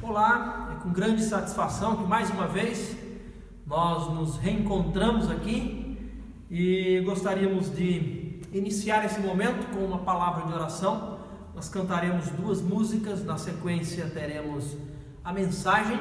Olá, é com grande satisfação que mais uma vez nós nos reencontramos aqui e gostaríamos de iniciar esse momento com uma palavra de oração. Nós cantaremos 2 músicas, na sequência teremos a mensagem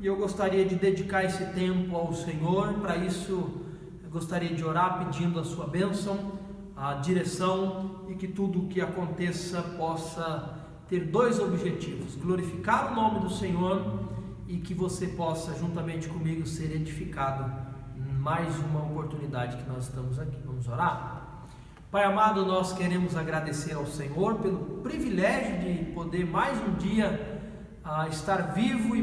e eu gostaria de dedicar esse tempo ao Senhor. Para isso eu gostaria de orar pedindo a sua bênção, a direção e que tudo o que aconteça possa ter 2 objetivos: glorificar o nome do Senhor e que você possa juntamente comigo ser edificado. Mais uma oportunidade que nós estamos aqui. Vamos orar? Pai amado, nós queremos agradecer ao Senhor pelo privilégio de poder mais um dia estar vivo e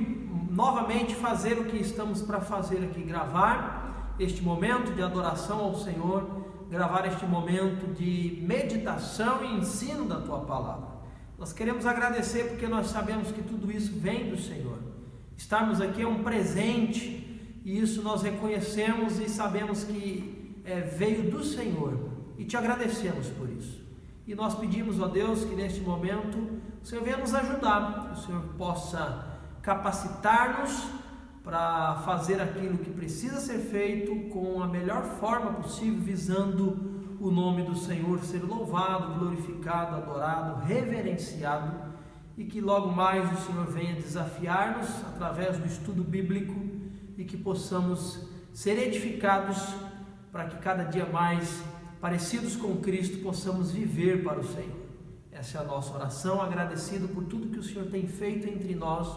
novamente fazer o que estamos para fazer aqui, gravar este momento de adoração ao Senhor, gravar este momento de meditação e ensino da Tua Palavra. Nós queremos agradecer porque nós sabemos que tudo isso vem do Senhor. Estarmos aqui é um presente e isso nós reconhecemos e sabemos que veio do Senhor e te agradecemos por isso. E nós pedimos, ó Deus, que neste momento o Senhor venha nos ajudar, que o Senhor possa capacitar-nos para fazer aquilo que precisa ser feito com a melhor forma possível, visando o nome do Senhor ser louvado, glorificado, adorado, reverenciado, e que logo mais o Senhor venha desafiar-nos através do estudo bíblico e que possamos ser edificados para que cada dia mais parecidos com Cristo possamos viver para o Senhor. Essa é a nossa oração, agradecido por tudo que o Senhor tem feito entre nós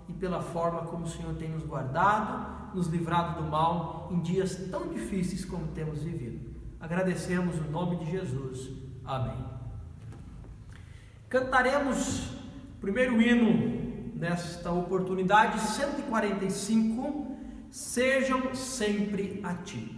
e pela forma como o Senhor tem nos guardado, nos livrado do mal em dias tão difíceis como temos vivido. Agradecemos o nome de Jesus. Amém. Cantaremos o primeiro hino nesta oportunidade, 145, Sejam Sempre a Ti.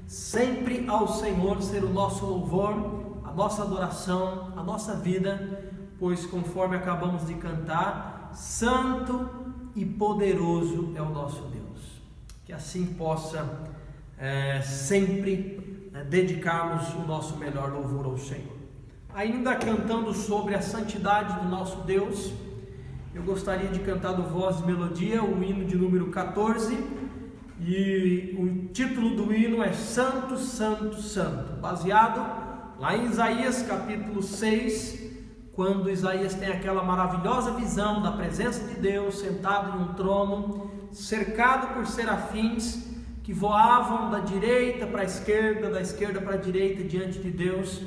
Sempre ao Senhor ser o nosso louvor, a nossa adoração, a nossa vida, pois conforme acabamos de cantar, santo e poderoso é o nosso Deus. Que assim possa sempre dedicarmos o nosso melhor louvor ao Senhor. Ainda cantando sobre a santidade do nosso Deus, eu gostaria de cantar do Voz e Melodia o hino de número 14, e o título do hino é Santo, Santo, Santo, baseado lá em Isaías capítulo 6, quando Isaías tem aquela maravilhosa visão da presença de Deus sentado em um trono, cercado por serafins que voavam da direita para a esquerda, da esquerda para a direita diante de Deus,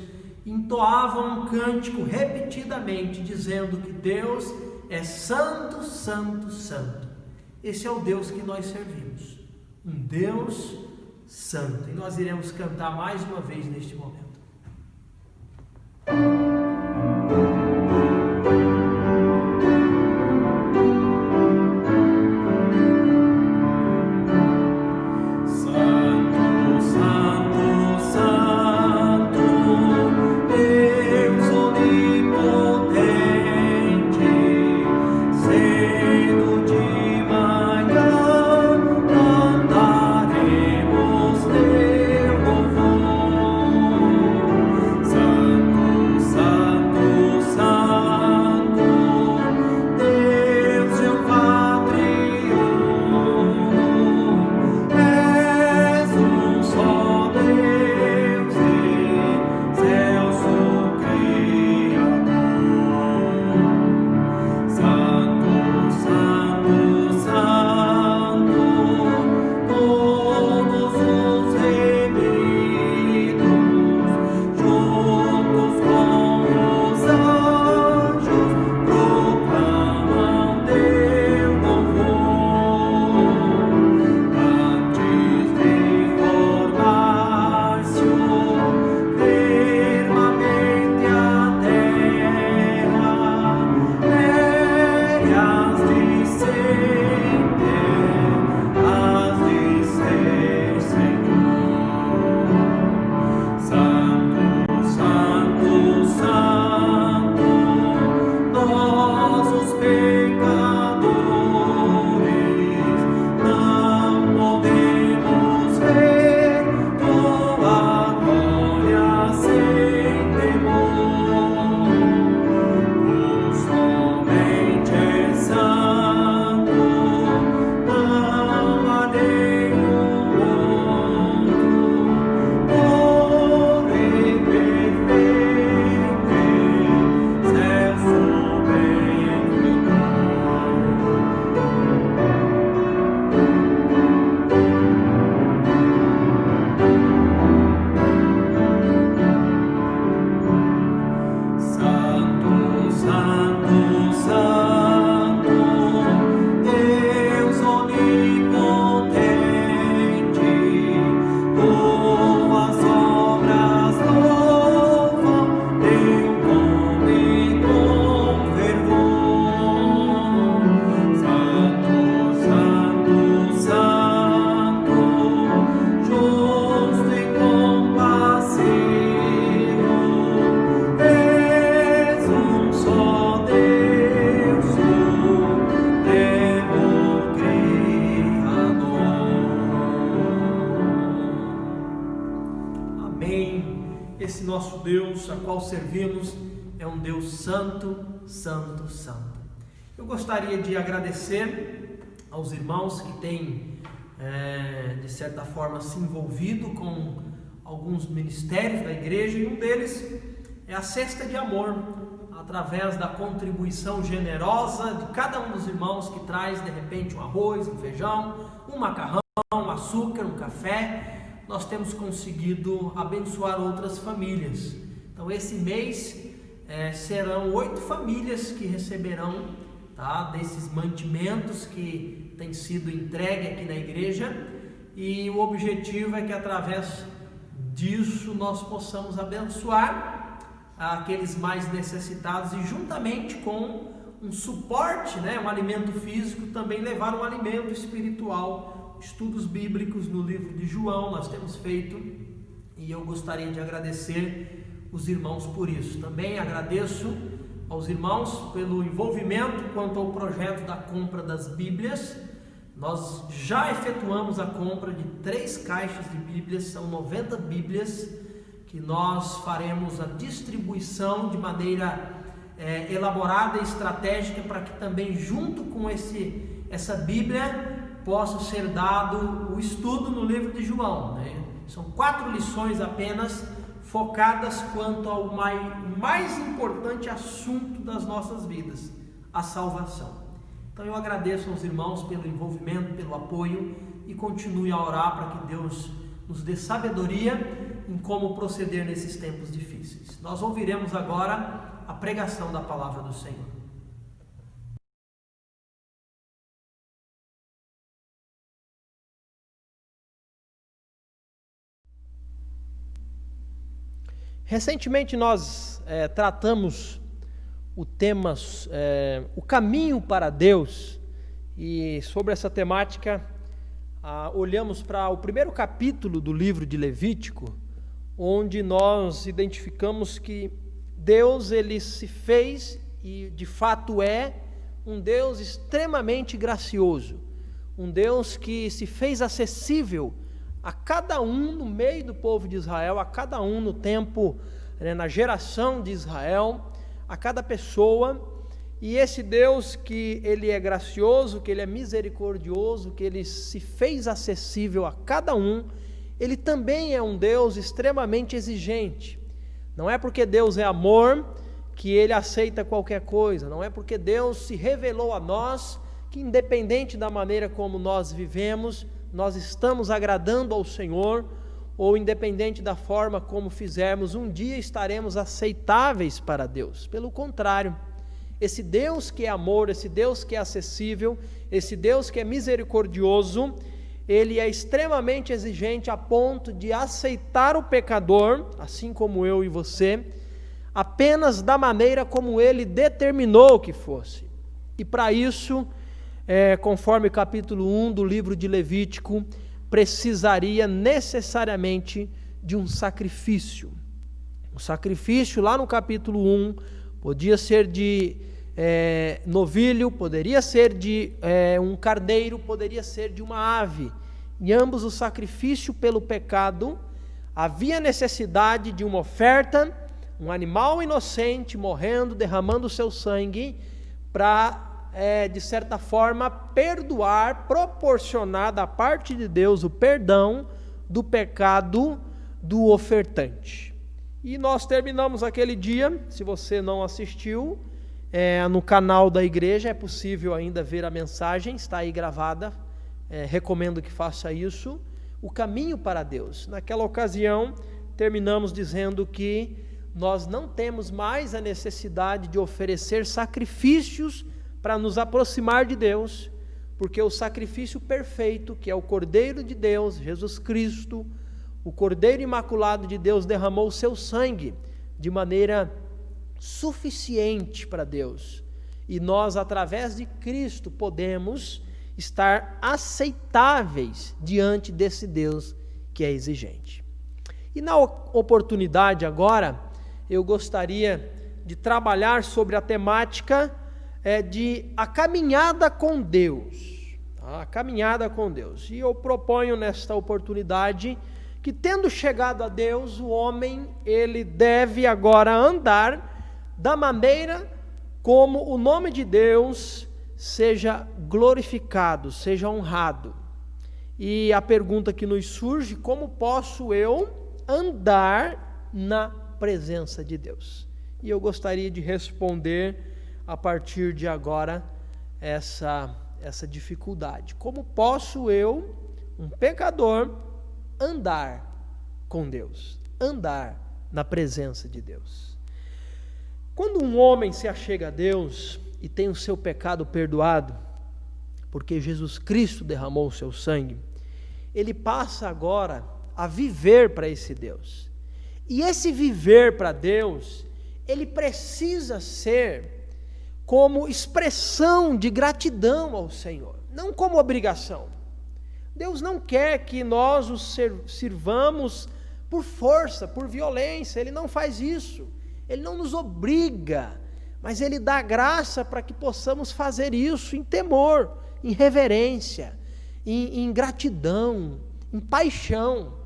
entoavam um cântico repetidamente, dizendo que Deus é Santo, Santo, Santo. Esse é o Deus que nós servimos, um Deus Santo. E nós iremos cantar mais uma vez neste momento. Esse nosso Deus a qual servimos é um Deus santo, santo, santo. Eu gostaria de agradecer aos irmãos que têm, de certa forma, se envolvido com alguns ministérios da igreja, e um deles é a Cesta de Amor, através da contribuição generosa de cada um dos irmãos que traz, de repente, um arroz, um feijão, um macarrão, um açúcar, um café. Nós temos conseguido abençoar outras famílias. Então esse mês serão 8 famílias que receberão, desses mantimentos que têm sido entregue aqui na igreja, e o objetivo é que através disso nós possamos abençoar aqueles mais necessitados e, juntamente com um suporte, um alimento físico, também levar um alimento espiritual. Estudos bíblicos no livro de João nós temos feito, e eu gostaria de agradecer os irmãos por isso. Também agradeço aos irmãos pelo envolvimento quanto ao projeto da compra das Bíblias. Nós já efetuamos a compra de 3 caixas de Bíblias, são 90 Bíblias, que nós faremos a distribuição de maneira elaborada e estratégica para que também junto com essa Bíblia possa ser dado o estudo no livro de João, né? São 4 lições apenas, focadas quanto ao mais importante assunto das nossas vidas, a salvação. Então eu agradeço aos irmãos pelo envolvimento, pelo apoio, e continue a orar para que Deus nos dê sabedoria em como proceder nesses tempos difíceis. Nós ouviremos agora a pregação da palavra do Senhor. Recentemente nós tratamos o tema o caminho para Deus, e sobre essa temática olhamos para o primeiro capítulo do livro de Levítico, onde nós identificamos que Deus ele se fez e de fato é um Deus extremamente gracioso, um Deus que se fez acessível a cada um no meio do povo de Israel, a cada um no tempo, na geração de Israel, a cada pessoa. E esse Deus que ele é gracioso, que ele é misericordioso, que ele se fez acessível a cada um, ele também é um Deus extremamente exigente. Não é porque Deus é amor que ele aceita qualquer coisa, não é porque Deus se revelou a nós que, independente da maneira como nós vivemos, nós estamos agradando ao Senhor, ou independente da forma como fizermos, um dia estaremos aceitáveis para Deus. Pelo contrário, esse Deus que é amor, esse Deus que é acessível, esse Deus que é misericordioso, ele é extremamente exigente a ponto de aceitar o pecador, assim como eu e você, apenas da maneira como ele determinou que fosse. E para isso, conforme capítulo 1 do livro de Levítico, precisaria necessariamente de um sacrifício. O sacrifício lá no capítulo 1 podia ser de novilho, poderia ser de um carneiro, poderia ser de uma ave. Em ambos o sacrifício pelo pecado, havia necessidade de uma oferta, um animal inocente morrendo, derramando o seu sangue, para de certa forma perdoar, proporcionar da parte de Deus o perdão do pecado do ofertante. E nós terminamos aquele dia. Se você não assistiu, no canal da igreja é possível ainda ver a mensagem, está aí gravada, recomendo que faça isso, o caminho para Deus. Naquela ocasião terminamos dizendo que nós não temos mais a necessidade de oferecer sacrifícios para nos aproximar de Deus, porque o sacrifício perfeito, que é o Cordeiro de Deus, Jesus Cristo, o Cordeiro Imaculado de Deus, derramou o seu sangue de maneira suficiente para Deus. E nós, através de Cristo, podemos estar aceitáveis diante desse Deus que é exigente. E na oportunidade agora, eu gostaria de trabalhar sobre a temática de a caminhada com Deus, a caminhada com Deus. E eu proponho nesta oportunidade que, tendo chegado a Deus, o homem ele deve agora andar da maneira como o nome de Deus seja glorificado, seja honrado. E a pergunta que nos surge: como posso eu andar na presença de Deus? E eu gostaria de responder a partir de agora essa dificuldade. Como posso eu, um pecador, andar com Deus, andar na presença de Deus? Quando um homem se achega a Deus e tem o seu pecado perdoado, porque Jesus Cristo derramou o seu sangue, ele passa agora a viver para esse Deus. E esse viver para Deus, ele precisa ser como expressão de gratidão ao Senhor, não como obrigação. Deus não quer que nós o sirvamos por força, por violência. Ele não faz isso. Ele não nos obriga, mas Ele dá graça para que possamos fazer isso em temor, em reverência, em gratidão, em paixão.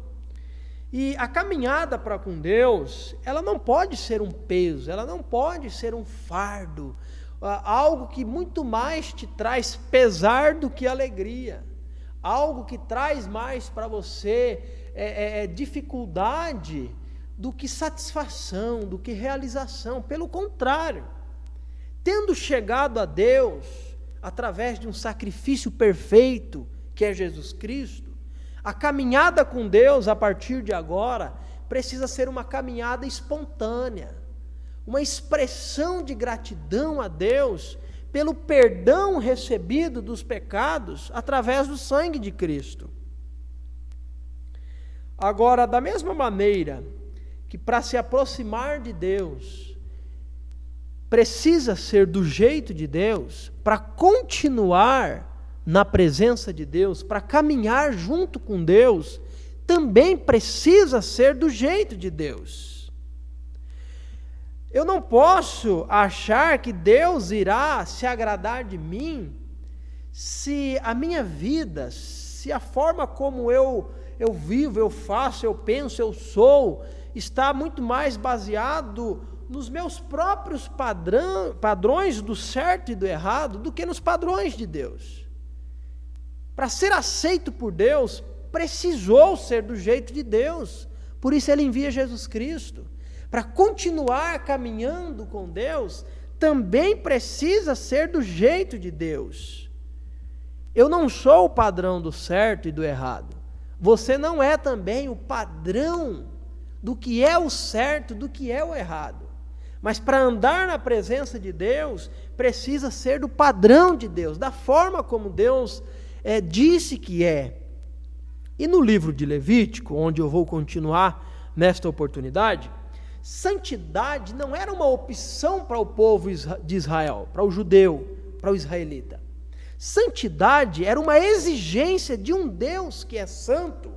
E a caminhada para com Deus, ela não pode ser um peso, ela não pode ser um fardo, algo que muito mais te traz pesar do que alegria, algo que traz mais para você dificuldade do que satisfação, do que realização. Pelo contrário, tendo chegado a Deus através de um sacrifício perfeito, que é Jesus Cristo, a caminhada com Deus a partir de agora precisa ser uma caminhada espontânea, uma expressão de gratidão a Deus pelo perdão recebido dos pecados através do sangue de Cristo. Agora, da mesma maneira que para se aproximar de Deus precisa ser do jeito de Deus, para continuar na presença de Deus, para caminhar junto com Deus, também precisa ser do jeito de Deus. Eu não posso achar que Deus irá se agradar de mim se a minha vida, se a forma como eu vivo, eu faço, eu penso, eu sou, está muito mais baseado nos meus próprios padrões do certo e do errado do que nos padrões de Deus. Para ser aceito por Deus, precisou ser do jeito de Deus. Por isso Ele envia Jesus Cristo. Para continuar caminhando com Deus, também precisa ser do jeito de Deus. Eu não sou o padrão do certo e do errado. Você não é também o padrão do que é o certo, do que é o errado. Mas para andar na presença de Deus, precisa ser do padrão de Deus, da forma como Deus disse que é. E no livro de Levítico, onde eu vou continuar nesta oportunidade, santidade não era uma opção para o povo de Israel, para o judeu, para o israelita. Santidade era uma exigência de um Deus que é santo,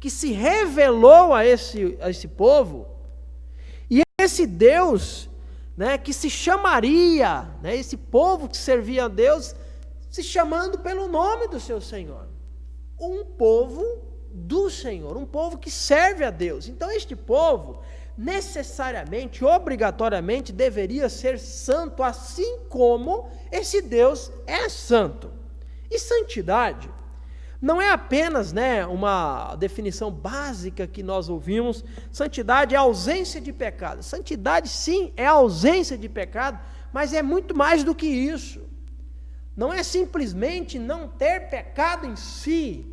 que se revelou a esse povo, e esse Deus, que se chamaria, esse povo que servia a Deus, se chamando pelo nome do seu Senhor, um povo do Senhor, um povo que serve a Deus. Então este povo, necessariamente, obrigatoriamente, deveria ser santo, assim como esse Deus é santo. E santidade não é apenas uma definição básica que nós ouvimos. Santidade é ausência de pecado. Santidade, sim, é ausência de pecado, mas é muito mais do que isso. Não é simplesmente não ter pecado em si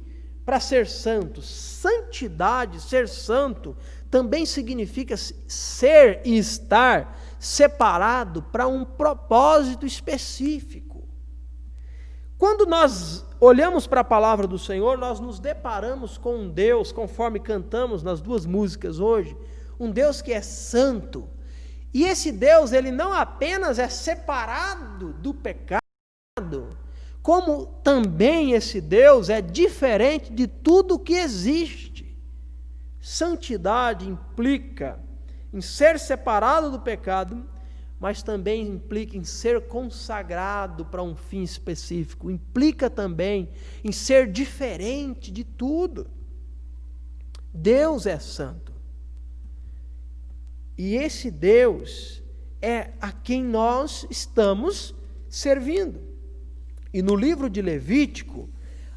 para ser santo. Santidade, ser santo, também significa ser e estar separado para um propósito específico. Quando nós olhamos para a palavra do Senhor, nós nos deparamos com um Deus, conforme cantamos nas duas músicas hoje, um Deus que é santo. E esse Deus, ele não apenas é separado do pecado, como também esse Deus é diferente de tudo que existe. Santidade implica em ser separado do pecado, mas também implica em ser consagrado para um fim específico, implica também em ser diferente de tudo. Deus é santo. E esse Deus é a quem nós estamos servindo. E no livro de Levítico,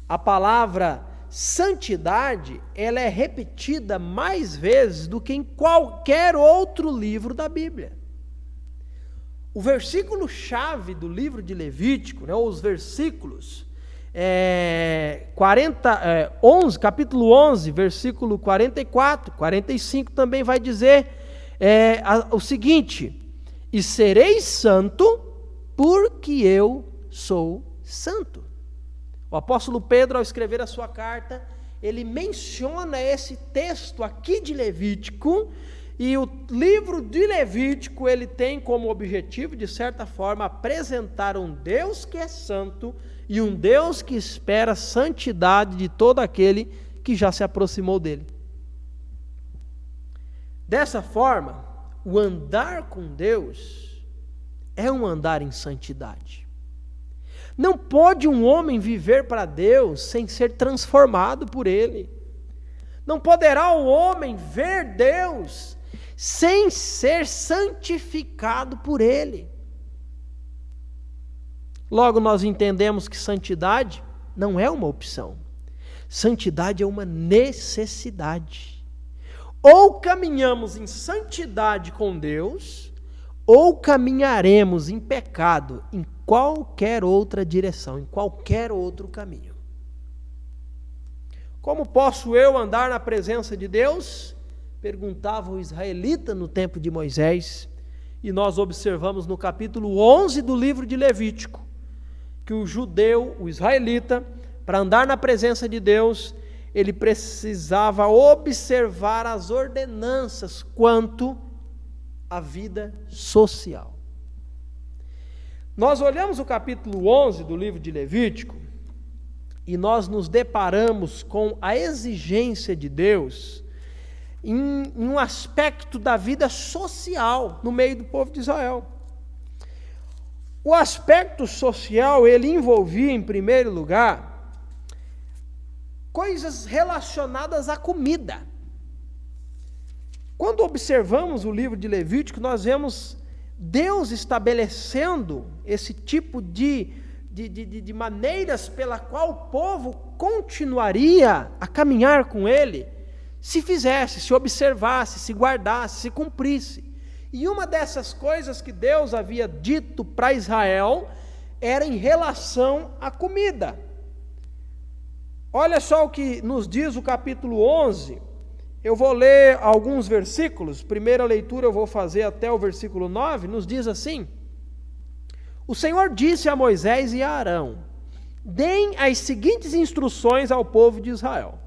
a palavra santidade, ela é repetida mais vezes do que em qualquer outro livro da Bíblia. O versículo-chave do livro de Levítico, os versículos 11, capítulo 11, versículo 44, 45 também vai dizer o seguinte: e sereis santo, porque eu sou santo. O apóstolo Pedro, ao escrever a sua carta, ele menciona esse texto aqui de Levítico, e o livro de Levítico, ele tem como objetivo, de certa forma, apresentar um Deus que é santo e um Deus que espera a santidade de todo aquele que já se aproximou dele. Dessa forma, o andar com Deus é um andar em santidade. Não pode um homem viver para Deus sem ser transformado por Ele. Não poderá o homem ver Deus sem ser santificado por Ele. Logo, nós entendemos que santidade não é uma opção. Santidade é uma necessidade. Ou caminhamos em santidade com Deus, ou caminharemos em pecado em qualquer outra direção, em qualquer outro caminho. Como posso eu andar na presença de Deus? Perguntava o israelita no tempo de Moisés. E nós observamos no capítulo 11 do livro de Levítico, que o judeu, o israelita, para andar na presença de Deus, ele precisava observar as ordenanças quanto à vida social. Nós olhamos o capítulo 11 do livro de Levítico e nós nos deparamos com a exigência de Deus em um aspecto da vida social no meio do povo de Israel. O aspecto social, ele envolvia, em primeiro lugar, coisas relacionadas à comida. Quando observamos o livro de Levítico, nós vemos Deus estabelecendo esse tipo de maneiras pela qual o povo continuaria a caminhar com Ele, se fizesse, se observasse, se guardasse, se cumprisse. E uma dessas coisas que Deus havia dito para Israel era em relação à comida. Olha só o que nos diz o capítulo 11. Eu vou ler alguns versículos. Primeira leitura eu vou fazer até o versículo 9. Nos diz assim: O Senhor disse a Moisés e a Arão: Deem as seguintes instruções ao povo de Israel.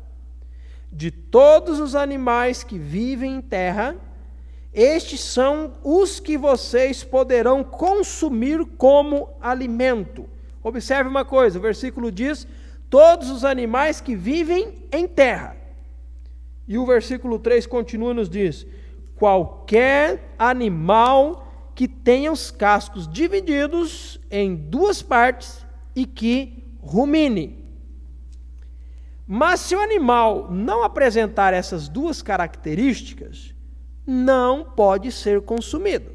De todos os animais que vivem em terra, estes são os que vocês poderão consumir como alimento. Observe uma coisa, o versículo diz: todos os animais que vivem em terra. E o versículo 3 continua e nos diz: qualquer animal que tenha os cascos divididos em duas partes e que rumine. Mas se o animal não apresentar essas duas características, não pode ser consumido.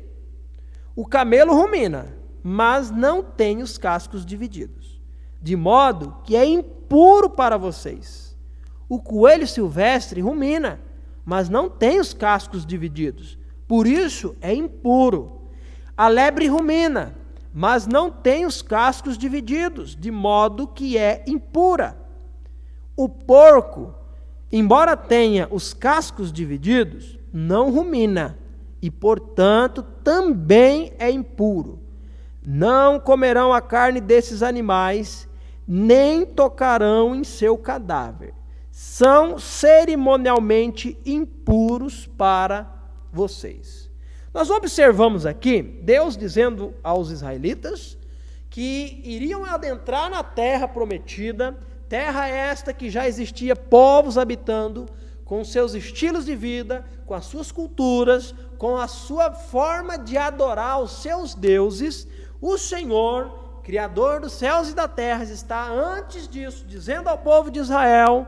O camelo rumina, mas não tem os cascos divididos, de modo que é impuro para vocês. O coelho silvestre rumina, mas não tem os cascos divididos, por isso é impuro. A lebre rumina, mas não tem os cascos divididos, de modo que é impura. O porco, embora tenha os cascos divididos, não rumina, e portanto também é impuro. Não comerão a carne desses animais, nem tocarão em seu cadáver. São cerimonialmente impuros para vocês. Nós observamos aqui Deus dizendo aos israelitas que iriam adentrar na terra prometida, terra esta que já existia povos habitando, com seus estilos de vida, com as suas culturas, com a sua forma de adorar os seus deuses. O Senhor, Criador dos céus e da terra, está antes disso dizendo ao povo de Israel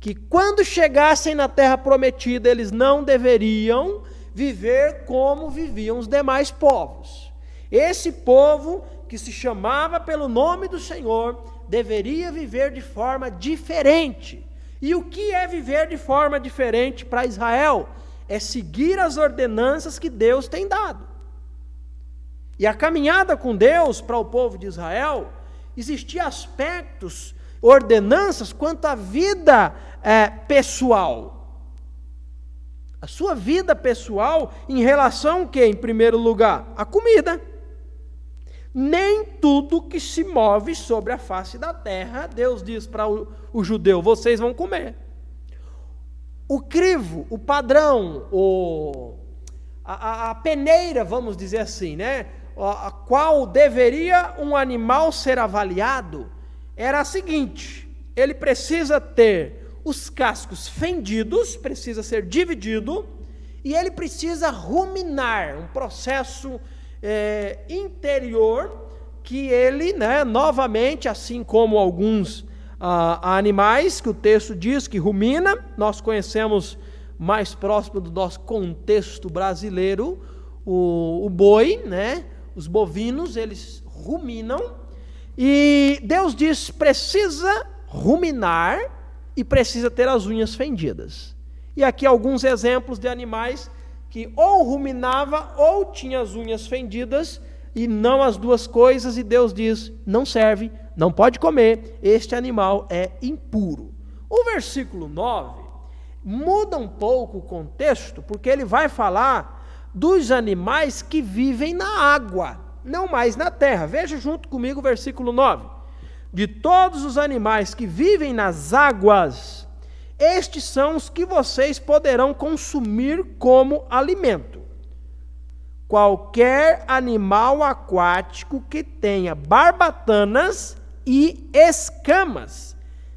que quando chegassem na terra prometida, eles não deveriam viver como viviam os demais povos. Esse povo, que se chamava pelo nome do Senhor, deveria viver de forma diferente. E o que é viver de forma diferente para Israel? É seguir as ordenanças que Deus tem dado. E a caminhada com Deus para o povo de Israel, existiam aspectos, ordenanças quanto à vida pessoal. A sua vida pessoal em relação ao quê? Em primeiro lugar, a comida. Nem tudo que se move sobre a face da terra, Deus diz para o judeu, vocês vão comer. O crivo, o padrão, a peneira, vamos dizer assim, né? A qual deveria um animal ser avaliado, era a seguinte: ele precisa ter os cascos fendidos, precisa ser dividido, e ele precisa ruminar, um processo interior, que ele, novamente, assim como alguns a animais que o texto diz que rumina. Nós conhecemos mais próximo do nosso contexto brasileiro o boi, né? Os bovinos, eles ruminam. E Deus diz, precisa ruminar e precisa ter as unhas fendidas. E aqui alguns exemplos de animais que ou ruminava ou tinha as unhas fendidas, e não as duas coisas, e Deus diz, não serve, não pode comer, este animal é impuro. O versículo 9 muda um pouco o contexto, porque ele vai falar dos animais que vivem na água, não mais na terra. Veja junto comigo o versículo 9. De todos os animais que vivem nas águas, estes são os que vocês poderão consumir como alimento. Qualquer animal aquático que tenha barbatanas e escamas,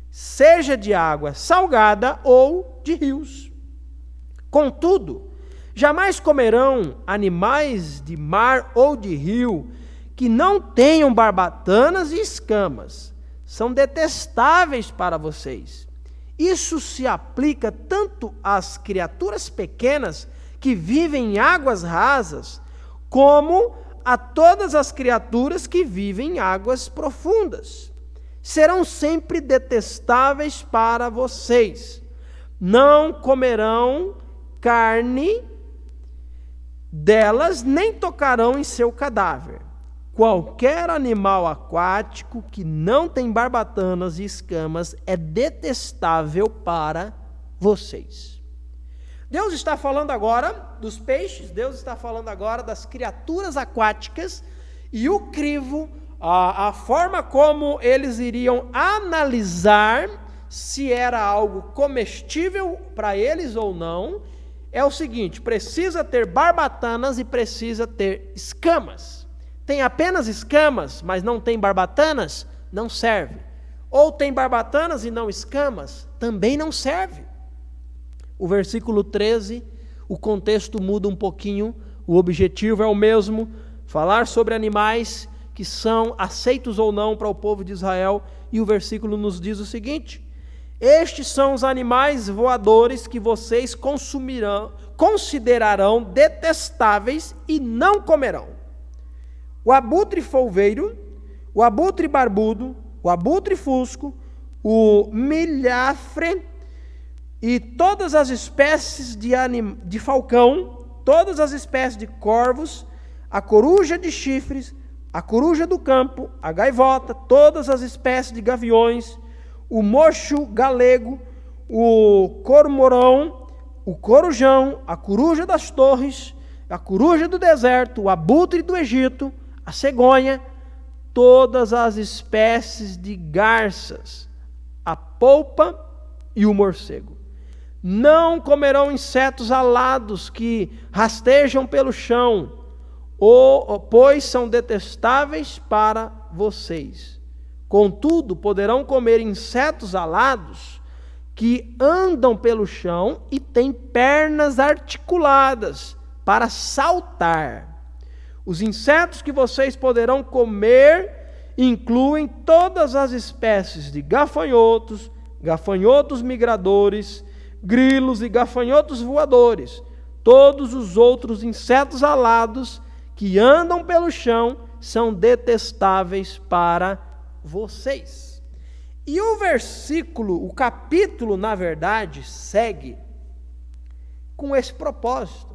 seja de água salgada ou de rios. Contudo, jamais comerão animais de mar ou de rio que não tenham barbatanas e escamas. São detestáveis para vocês. Isso se aplica tanto às criaturas pequenas que vivem em águas rasas, como a todas as criaturas que vivem em águas profundas. Serão sempre detestáveis para vocês. Não comerão carne delas, nem tocarão em seu cadáver. Qualquer animal aquático que não tem barbatanas e escamas é detestável para vocês. Deus está falando agora dos peixes, Deus está falando agora das criaturas aquáticas, e o crivo, a forma como eles iriam analisar se era algo comestível para eles ou não, é o seguinte: precisa ter barbatanas e precisa ter escamas. Tem apenas escamas, mas não tem barbatanas? Não serve. Ou tem barbatanas e não escamas? Também não serve. O versículo 13, o contexto muda um pouquinho, o objetivo é o mesmo, falar sobre animais que são aceitos ou não para o povo de Israel, e o versículo nos diz o seguinte: estes são os animais voadores que vocês considerarão detestáveis e não comerão. O abutre folveiro, o abutre barbudo, o abutre fusco, o milhafre e todas as espécies de falcão, todas as espécies de corvos, a coruja de chifres, a coruja do campo, a gaivota, todas as espécies de gaviões, o mocho galego, o cormorão, o corujão, a coruja das torres, a coruja do deserto, o abutre do Egito, a cegonha, todas as espécies de garças, a polpa e o morcego. Não comerão insetos alados que rastejam pelo chão, pois são detestáveis para vocês. Contudo, poderão comer insetos alados que andam pelo chão e têm pernas articuladas para saltar. Os insetos que vocês poderão comer incluem todas as espécies de gafanhotos, gafanhotos migradores, grilos e gafanhotos voadores. Todos os outros insetos alados que andam pelo chão são detestáveis para vocês. E o versículo, o capítulo, na verdade, segue com esse propósito,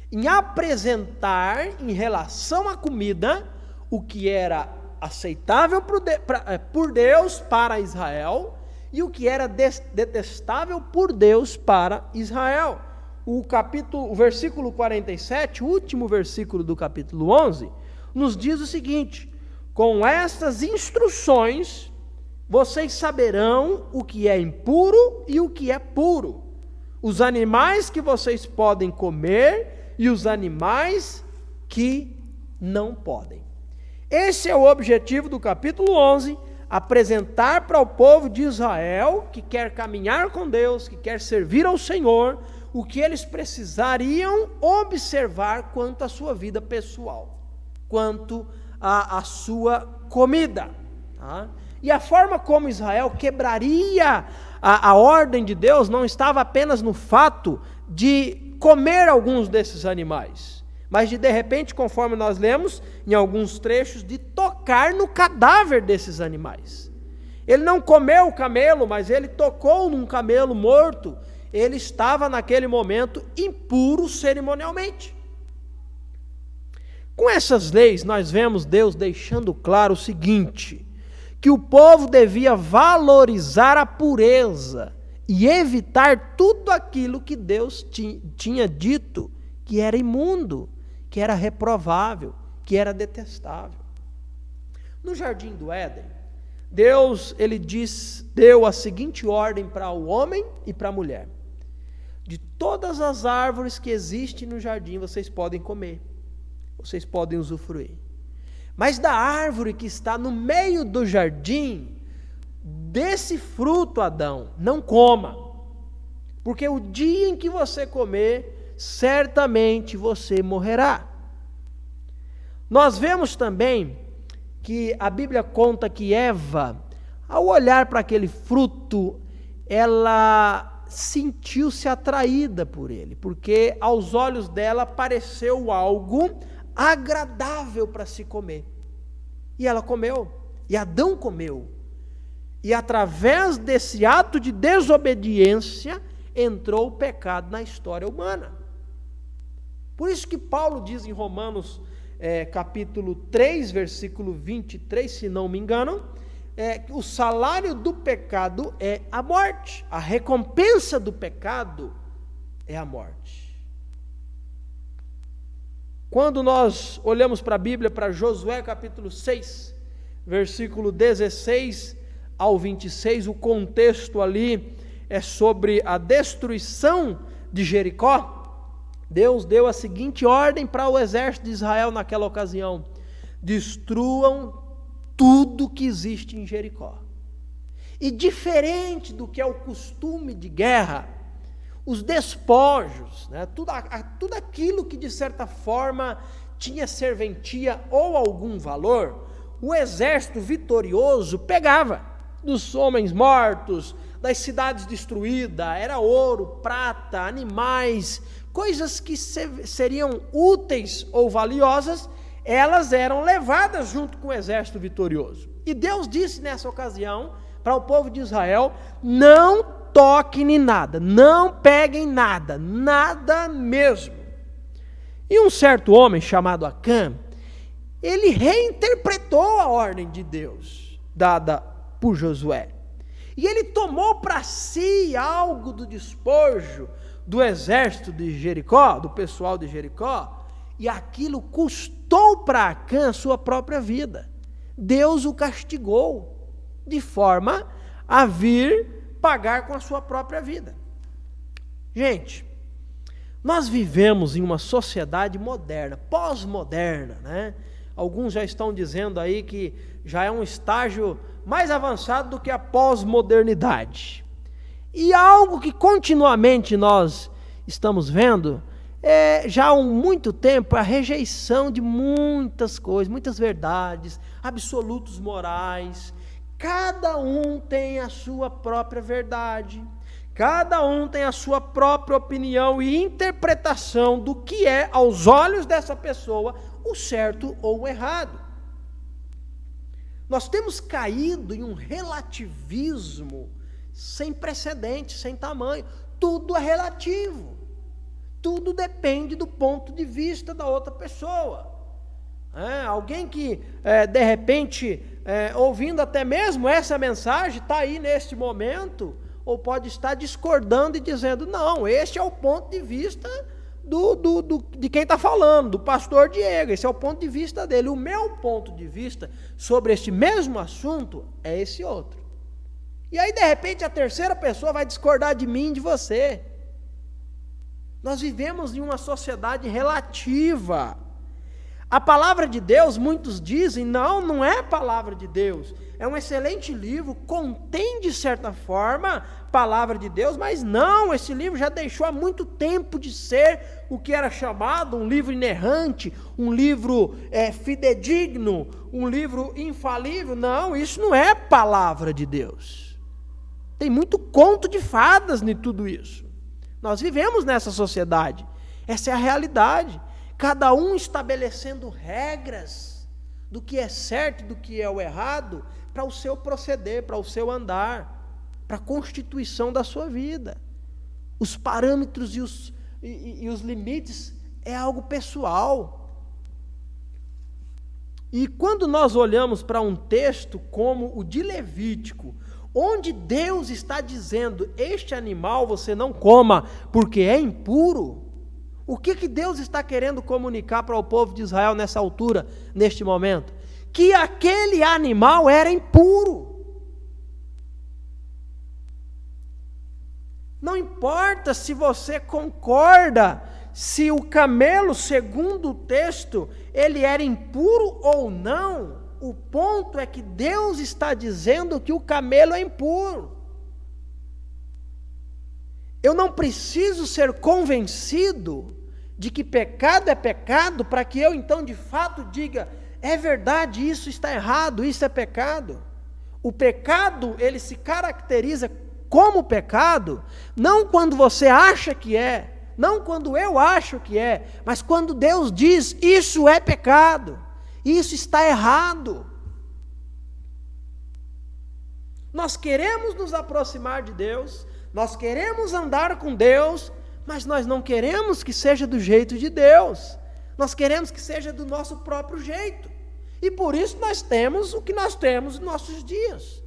em apresentar em relação à comida o que era aceitável por Deus para Israel e o que era detestável por Deus para Israel. O versículo 47, o último versículo do capítulo 11, nos diz o seguinte: com estas instruções vocês saberão o que é impuro e o que é puro, os animais que vocês podem comer e os animais que não podem. Esse é o objetivo do capítulo 11, apresentar para o povo de Israel, que quer caminhar com Deus, que quer servir ao Senhor, o que eles precisariam observar quanto à sua vida pessoal, quanto à sua comida. Tá? E a forma como Israel quebraria a ordem de Deus não estava apenas no fato de comer alguns desses animais, mas de repente, conforme nós lemos em alguns trechos, de tocar no cadáver desses animais. Ele não comeu o camelo, mas ele tocou num camelo morto. Ele estava naquele momento impuro cerimonialmente. Com essas leis, nós vemos Deus deixando claro o seguinte: que o povo devia valorizar a pureza e evitar tudo aquilo que Deus tinha dito que era imundo, que era reprovável, que era detestável. No jardim do Éden, Deus, deu a seguinte ordem para o homem e para a mulher: de todas as árvores que existem no jardim, vocês podem comer, vocês podem usufruir. Mas da árvore que está no meio do jardim, desse fruto, Adão, não coma, porque o dia em que você comer, certamente você morrerá. Nós vemos também que a Bíblia conta que Eva, ao olhar para aquele fruto, ela sentiu-se atraída por ele, porque aos olhos dela pareceu algo agradável para se comer. E ela comeu, e Adão comeu. E através desse ato de desobediência, entrou o pecado na história humana. Por isso que Paulo diz em Romanos capítulo 3, versículo 23, se não me engano, que o salário do pecado é a morte, a recompensa do pecado é a morte. Quando nós olhamos para a Bíblia, para Josué capítulo 6, versículo 16 ao 26, o contexto ali é sobre a destruição de Jericó. Deus deu a seguinte ordem para o exército de Israel naquela ocasião: destruam tudo que existe em Jericó. E diferente do que é o costume de guerra, os despojos, tudo aquilo que de certa forma tinha serventia ou algum valor, o exército vitorioso pegava dos homens mortos, das cidades destruídas, era ouro, prata, animais, coisas que seriam úteis ou valiosas, elas eram levadas junto com o exército vitorioso. E Deus disse nessa ocasião para o povo de Israel: não toquem em nada, não peguem nada, nada mesmo. E um certo homem chamado Acã, ele reinterpretou a ordem de Deus dada por Josué. E ele tomou para si algo do despojo do exército de Jericó, do pessoal de Jericó, e aquilo custou para Acã a sua própria vida. Deus o castigou, de forma a vir pagar com a sua própria vida. Gente, nós vivemos em uma sociedade moderna, pós-moderna, né? Alguns já estão dizendo aí que já é um estágio mais avançado do que a pós-modernidade. E algo que continuamente nós estamos vendo já há muito tempo, a rejeição de muitas coisas, muitas verdades, absolutos morais. Cada um tem a sua própria verdade, cada um tem a sua própria opinião e interpretação do que é, aos olhos dessa pessoa, o certo ou o errado. Nós temos caído em um relativismo sem precedente, sem tamanho. Tudo é relativo, tudo depende do ponto de vista da outra pessoa. Alguém que, de repente, ouvindo até mesmo essa mensagem, está aí neste momento, ou pode estar discordando e dizendo: não, este é o ponto de vista de quem está falando, do pastor Diego, esse é o ponto de vista dele. O meu ponto de vista sobre este mesmo assunto é esse outro. E aí, de repente, a terceira pessoa vai discordar de mim e de você. Nós vivemos em uma sociedade relativa. A palavra de Deus, muitos dizem, não é a palavra de Deus. É um excelente livro, contém de certa forma palavra de Deus, mas não, esse livro já deixou há muito tempo de ser o que era chamado um livro inerrante, um livro fidedigno, um livro infalível. Não, isso não é palavra de Deus. Tem muito conto de fadas em tudo isso. Nós vivemos nessa sociedade, essa é a realidade. Cada um estabelecendo regras do que é certo e do que é o errado para o seu proceder, para o seu andar, para a constituição da sua vida. Os parâmetros e os limites é algo pessoal. E quando nós olhamos para um texto como o de Levítico, onde Deus está dizendo, este animal você não coma porque é impuro, o que Deus está querendo comunicar para o povo de Israel nessa altura, neste momento? Que aquele animal era impuro. Não importa se você concorda, se o camelo, segundo o texto, ele era impuro ou não. O ponto é que Deus está dizendo que o camelo é impuro. Eu não preciso ser convencido de que pecado é pecado para que eu então de fato diga, é verdade, isso está errado, isso é pecado. O pecado, ele se caracteriza como pecado, não quando você acha que é, não quando eu acho que é, mas quando Deus diz, isso é pecado, isso está errado. Nós queremos nos aproximar de Deus, nós queremos andar com Deus, mas nós não queremos que seja do jeito de Deus. Nós queremos que seja do nosso próprio jeito. E por isso nós temos o que nós temos nos nossos dias.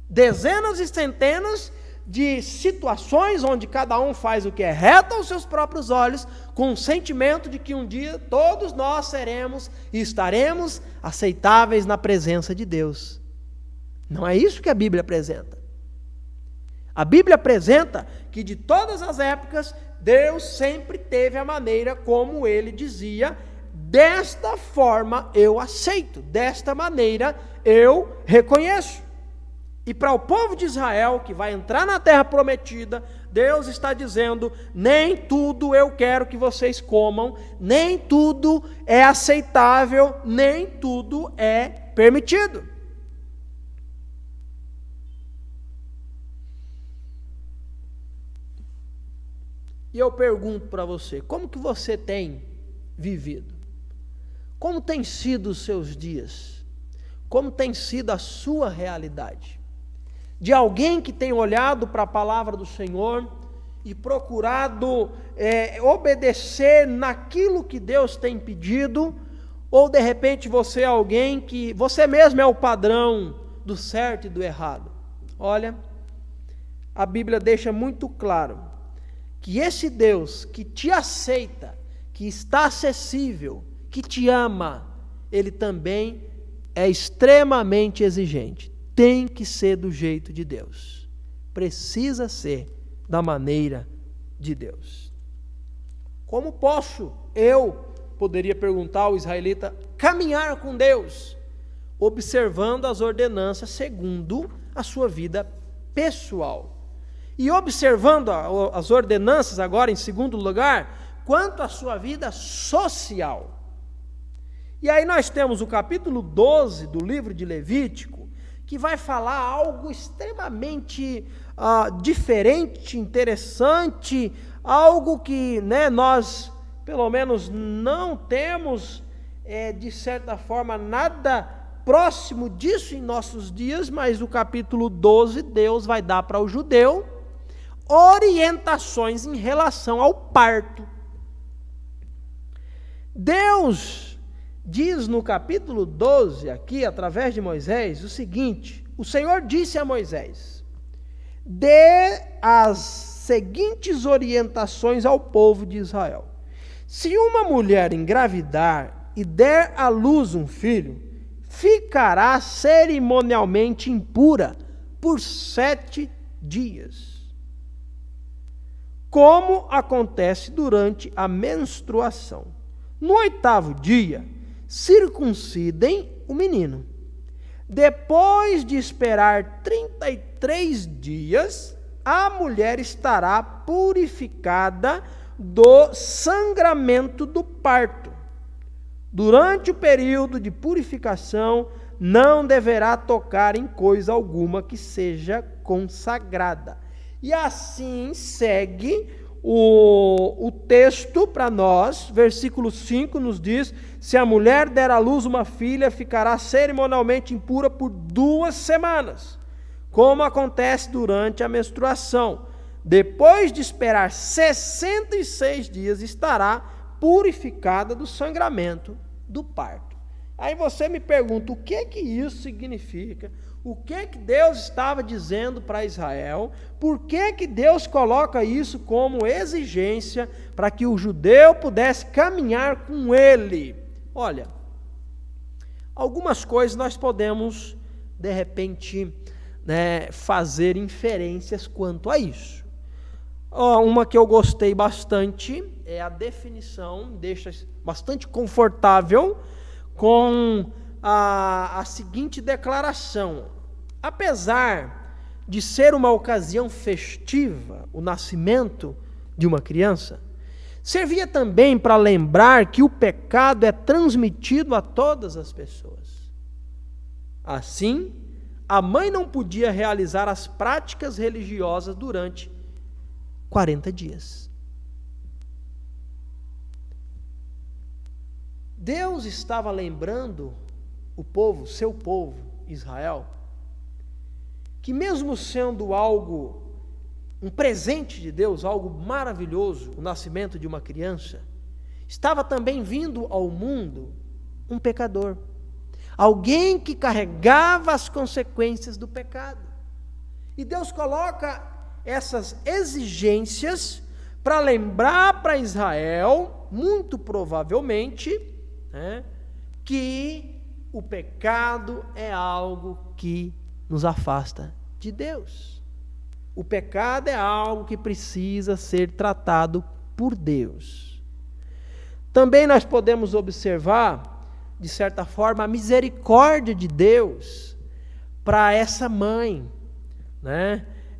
Dezenas e centenas de situações onde cada um faz o que é reto aos seus próprios olhos, com o sentimento de que um dia todos nós seremos e estaremos aceitáveis na presença de Deus. Não é isso que a Bíblia apresenta. A Bíblia apresenta que de todas as épocas, Deus sempre teve a maneira como Ele dizia, desta forma eu aceito, desta maneira eu reconheço. E para o povo de Israel, que vai entrar na terra prometida, Deus está dizendo, nem tudo eu quero que vocês comam, nem tudo é aceitável, nem tudo é permitido. E eu pergunto para você, como que você tem vivido? Como tem sido os seus dias? Como tem sido a sua realidade? De alguém que tem olhado para a palavra do Senhor e procurado obedecer naquilo que Deus tem pedido, ou de repente você é alguém que, você mesmo é o padrão do certo e do errado? Olha, a Bíblia deixa muito claro, que esse Deus que te aceita, que está acessível, que te ama, Ele também é extremamente exigente. Tem que ser do jeito de Deus. Precisa ser da maneira de Deus. Como poderia perguntar ao israelita, caminhar com Deus? Observando as ordenanças segundo a sua vida pessoal. E observando as ordenanças agora em segundo lugar, quanto à sua vida social. E aí nós temos o capítulo 12 do livro de Levítico, que vai falar algo extremamente diferente, interessante, algo que nós, pelo menos, não temos, de certa forma, nada próximo disso em nossos dias, mas o capítulo 12, Deus vai dar para o judeu orientações em relação ao parto. Deus diz no capítulo 12, aqui, através de Moisés, o seguinte: o Senhor disse a Moisés, dê as seguintes orientações ao povo de Israel. Se uma mulher engravidar e der à luz um filho, ficará cerimonialmente impura por 7 dias. Como acontece durante a menstruação. No 8º dia, circuncidem o menino. Depois de esperar 33 dias, a mulher estará purificada do sangramento do parto. Durante o período de purificação, não deverá tocar em coisa alguma que seja consagrada. E assim segue o texto para nós, versículo 5 nos diz: se a mulher der à luz uma filha, ficará cerimonialmente impura por 2 semanas, como acontece durante a menstruação. Depois de esperar 66 dias, estará purificada do sangramento do parto. Aí você me pergunta, o que isso significa? O que Deus estava dizendo para Israel? Por que Deus coloca isso como exigência para que o judeu pudesse caminhar com ele? Olha, algumas coisas nós podemos, de repente, fazer inferências quanto a isso. Uma que eu gostei bastante é a definição, deixa bastante confortável, com a seguinte declaração: apesar de ser uma ocasião festiva, o nascimento de uma criança, servia também para lembrar que o pecado é transmitido a todas as pessoas. Assim, a mãe não podia realizar as práticas religiosas durante 40 dias. Deus estava lembrando o povo, seu povo, Israel, que mesmo sendo algo, um presente de Deus, algo maravilhoso, o nascimento de uma criança, estava também vindo ao mundo um pecador, alguém que carregava as consequências do pecado. E Deus coloca essas exigências para lembrar para Israel, muito provavelmente, que o pecado é algo que nos afasta de Deus. O pecado é algo que precisa ser tratado por Deus. Também nós podemos observar, de certa forma, a misericórdia de Deus para essa mãe,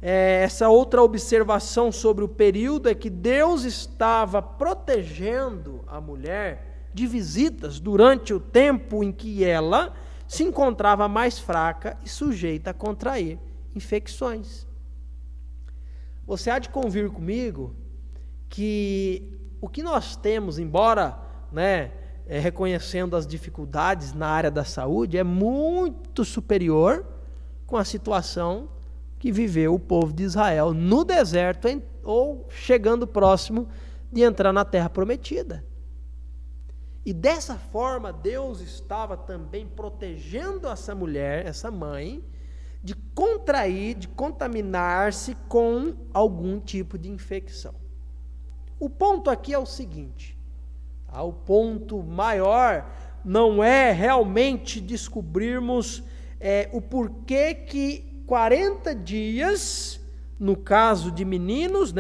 essa outra observação sobre o período é que Deus estava protegendo a mulher de visitas durante o tempo em que ela se encontrava mais fraca e sujeita a contrair infecções. Você há de convir comigo que o que nós temos, embora reconhecendo as dificuldades na área da saúde, é muito superior com a situação que viveu o povo de Israel no deserto ou chegando próximo de entrar na terra prometida. E dessa forma Deus estava também protegendo essa mulher, essa mãe, de contrair, de contaminar-se com algum tipo de infecção. O ponto aqui é o seguinte, o ponto maior não é realmente descobrirmos o porquê que 40 dias, no caso de meninos,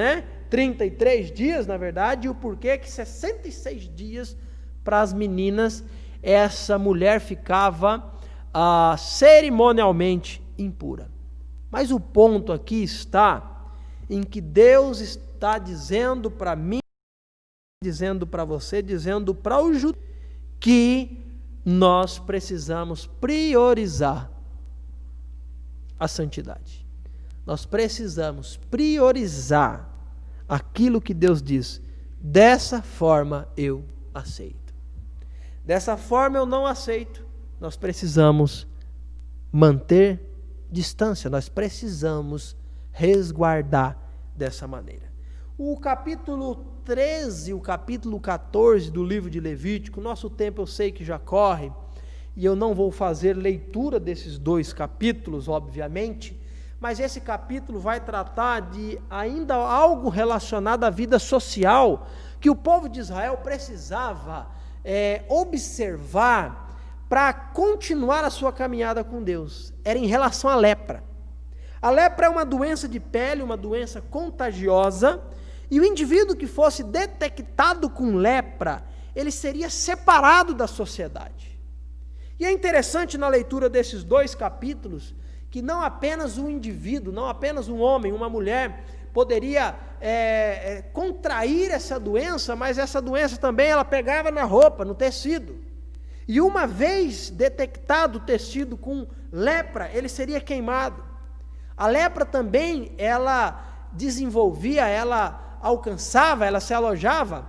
33 dias na verdade, e o porquê que 66 dias para as meninas, essa mulher ficava cerimonialmente impura. Mas o ponto aqui está em que Deus está dizendo para mim, dizendo para você, dizendo para o judeu, que nós precisamos priorizar a santidade. Nós precisamos priorizar aquilo que Deus diz. Dessa forma eu aceito. Dessa forma eu não aceito. Nós precisamos manter distância, nós precisamos resguardar dessa maneira. O capítulo 13, o capítulo 14 do livro de Levítico, nosso tempo eu sei que já corre, e eu não vou fazer leitura desses 2 capítulos, obviamente, mas esse capítulo vai tratar de ainda algo relacionado à vida social, que o povo de Israel precisava observar para continuar a sua caminhada com Deus. Era em relação à lepra. A lepra é uma doença de pele, uma doença contagiosa, e o indivíduo que fosse detectado com lepra, ele seria separado da sociedade. E é interessante na leitura desses 2 capítulos, que não apenas um indivíduo, não apenas um homem, uma mulher, poderia contrair essa doença, mas essa doença também ela pegava na roupa, no tecido. E uma vez detectado o tecido com lepra, ele seria queimado. A lepra também, ela desenvolvia, ela alcançava, ela se alojava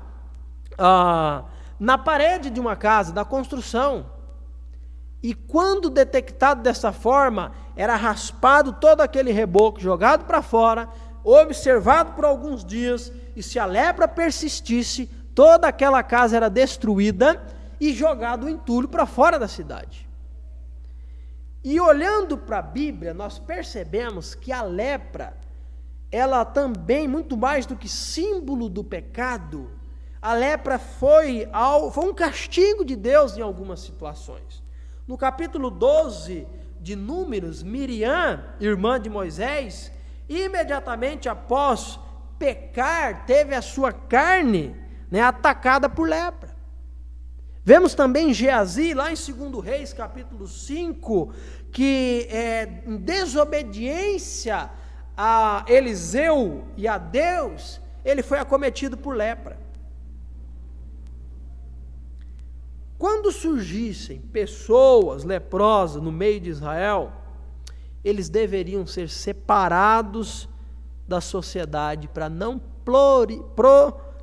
na parede de uma casa, da construção. E quando detectado dessa forma, era raspado todo aquele reboco, jogado para fora, observado por alguns dias, e se a lepra persistisse, toda aquela casa era destruída e jogado o entulho para fora da cidade. E olhando para a Bíblia, nós percebemos que a lepra, ela também, muito mais do que símbolo do pecado, a lepra foi um castigo de Deus em algumas situações. No capítulo 12 de Números, Miriam, irmã de Moisés, imediatamente após pecar, teve a sua carne atacada por lepra. Vemos também Geazi, lá em 2 Reis, capítulo 5, que em desobediência a Eliseu e a Deus, ele foi acometido por lepra. Quando surgissem pessoas leprosas no meio de Israel, eles deveriam ser separados da sociedade para não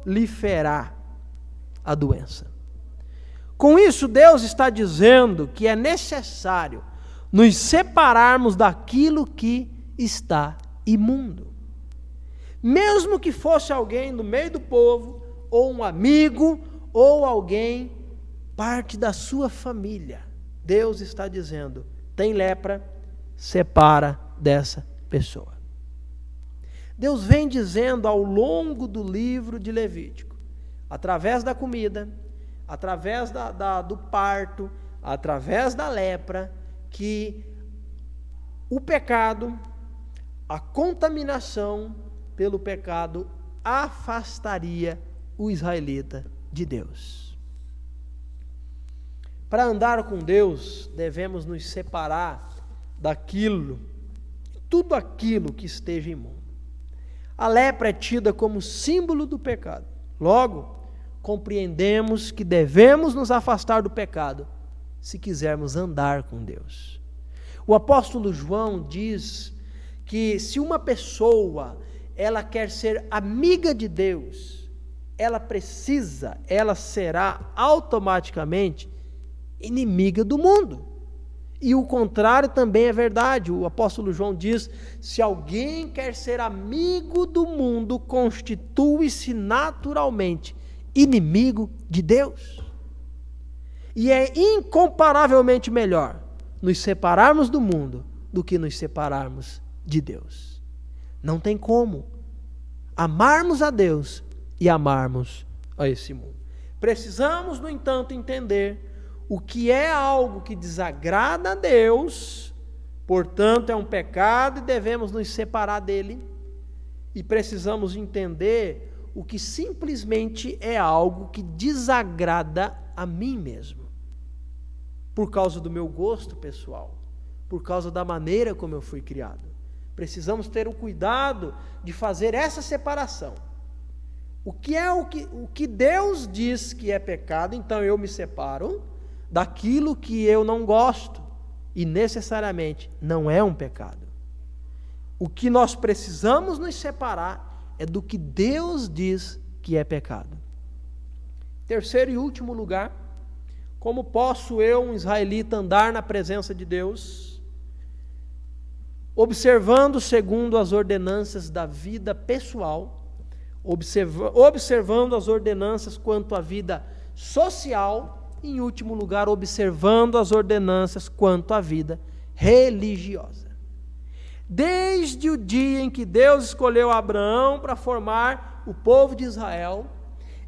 proliferar a doença. Com isso, Deus está dizendo que é necessário nos separarmos daquilo que está imundo. Mesmo que fosse alguém do meio do povo, ou um amigo, ou alguém parte da sua família. Deus está dizendo, tem lepra, separa dessa pessoa. Deus vem dizendo ao longo do livro de Levítico, através da comida, através do parto, através da lepra, que o pecado, a contaminação pelo pecado afastaria o israelita de Deus. Para andar com Deus, devemos nos separar daquilo, tudo aquilo que esteja imundo. A lepra é tida como símbolo do pecado. Logo, compreendemos que devemos nos afastar do pecado se quisermos andar com Deus. O apóstolo João diz que se uma pessoa ela quer ser amiga de Deus, ela será automaticamente inimiga do mundo. E o contrário também é verdade. O apóstolo João diz: se alguém quer ser amigo do mundo, constitui-se naturalmente inimigo de Deus. E é incomparavelmente melhor nos separarmos do mundo do que nos separarmos de Deus. Não tem como amarmos a Deus e amarmos a esse mundo. Precisamos, no entanto, entender o que é algo que desagrada a Deus, portanto é um pecado e devemos nos separar dele, e precisamos entender o que simplesmente é algo que desagrada a mim mesmo, por causa do meu gosto pessoal, por causa da maneira como eu fui criado. Precisamos ter o cuidado de fazer essa separação. O que Deus diz que é pecado, então eu me separo daquilo que eu não gosto, e necessariamente não é um pecado. O que nós precisamos nos separar é do que Deus diz que é pecado. Terceiro e último lugar, como posso eu, um israelita, andar na presença de Deus? Observando segundo as ordenanças da vida pessoal, observando as ordenanças quanto à vida social, e, em último lugar, observando as ordenanças quanto à vida religiosa. Desde o dia em que Deus escolheu Abraão para formar o povo de Israel,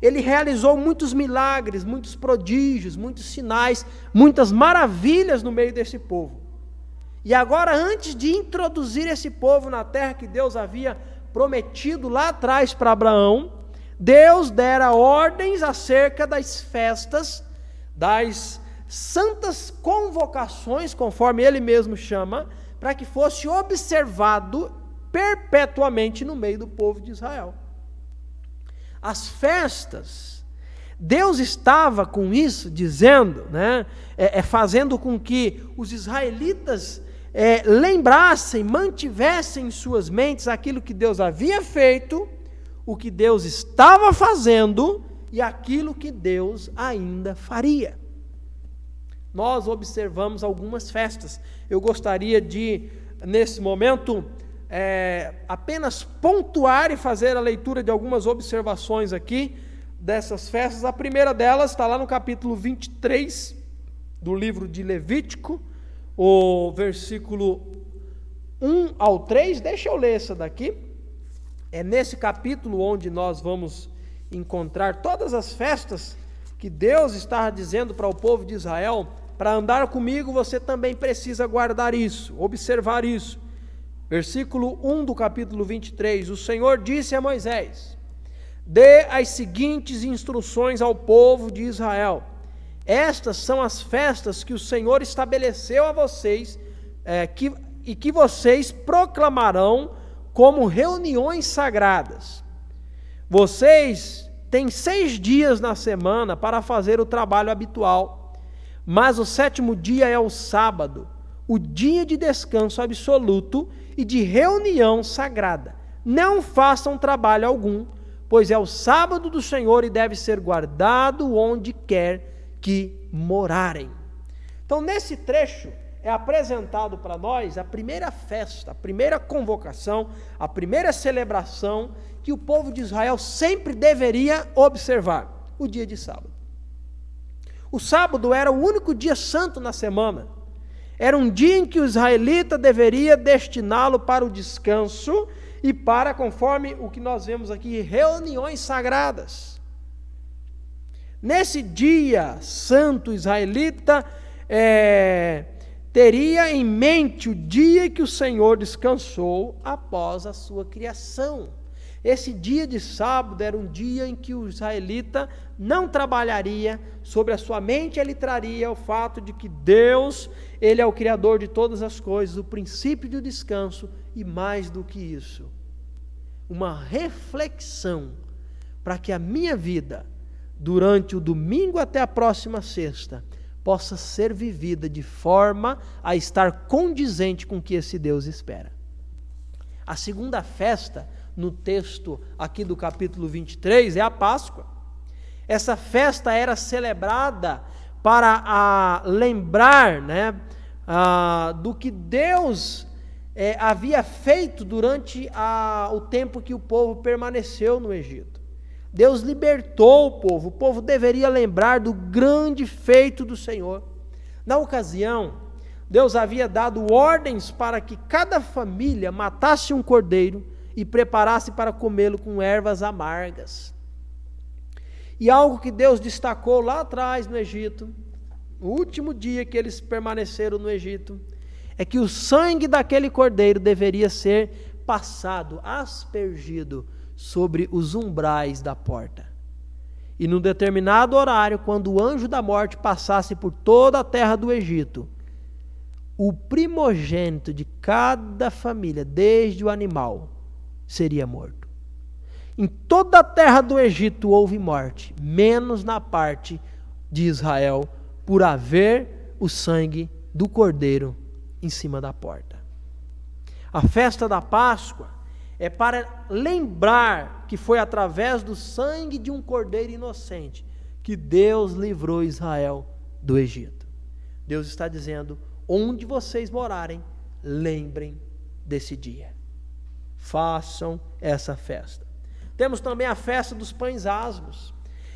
ele realizou muitos milagres, muitos prodígios, muitos sinais, muitas maravilhas no meio desse povo. E agora, antes de introduzir esse povo na terra que Deus havia prometido lá atrás para Abraão, Deus dera ordens acerca das festas, das santas convocações, conforme ele mesmo chama, para que fosse observado perpetuamente no meio do povo de Israel. As festas, Deus estava com isso dizendo, fazendo com que os israelitas lembrassem, mantivessem em suas mentes aquilo que Deus havia feito, o que Deus estava fazendo e aquilo que Deus ainda faria. Nós observamos algumas festas. Eu gostaria de, nesse momento, apenas pontuar e fazer a leitura de algumas observações aqui dessas festas. A primeira delas está lá no capítulo 23 do livro de Levítico, o versículo 1 ao 3. Deixa eu ler essa daqui. É nesse capítulo onde nós vamos encontrar todas as festas que Deus está dizendo para o povo de Israel: para andar comigo você também precisa guardar isso, observar isso. Versículo 1 do capítulo 23, o Senhor disse a Moisés: dê as seguintes instruções ao povo de Israel. Estas são as festas que o Senhor estabeleceu a vocês, e que vocês proclamarão como reuniões sagradas. Vocês têm 6 dias na semana para fazer o trabalho habitual, mas o 7º dia é o sábado, o dia de descanso absoluto e de reunião sagrada. Não façam trabalho algum, pois é o sábado do Senhor e deve ser guardado onde quer que morarem. Então, nesse trecho, é apresentado para nós a primeira festa, a primeira convocação, a primeira celebração que o povo de Israel sempre deveria observar: o dia de sábado. O sábado era o único dia santo na semana. Era um dia em que o israelita deveria destiná-lo para o descanso e para, conforme o que nós vemos aqui, reuniões sagradas. Nesse dia santo israelita, teria em mente o dia que o Senhor descansou após a sua criação. Esse dia de sábado era um dia em que o israelita não trabalharia. Sobre a sua mente ele traria o fato de que Deus, ele é o Criador de todas as coisas, o princípio do descanso, e mais do que isso, uma reflexão para que a minha vida, durante o domingo até a próxima sexta, possa ser vivida de forma a estar condizente com o que esse Deus espera. A segunda festa, no texto aqui do capítulo 23, é a Páscoa. Essa festa era celebrada para lembrar do que Deus havia feito durante o tempo que o povo permaneceu no Egito. Deus libertou o povo deveria lembrar do grande feito do Senhor. Na ocasião, Deus havia dado ordens para que cada família matasse um cordeiro e preparasse para comê-lo com ervas amargas. E algo que Deus destacou lá atrás no Egito, no último dia que eles permaneceram no Egito, é que o sangue daquele cordeiro deveria ser passado, aspergido sobre os umbrais da porta. E num determinado horário, quando o anjo da morte passasse por toda a terra do Egito, o primogênito de cada família, desde o animal, seria morto. Em toda a terra do Egito houve morte, menos na parte de Israel, por haver o sangue do cordeiro em cima da porta. A festa da Páscoa é para lembrar que foi através do sangue de um cordeiro inocente que Deus livrou Israel do Egito. Deus está dizendo: onde vocês morarem, lembrem desse dia. Façam essa festa. Temos também a festa dos pães asmos.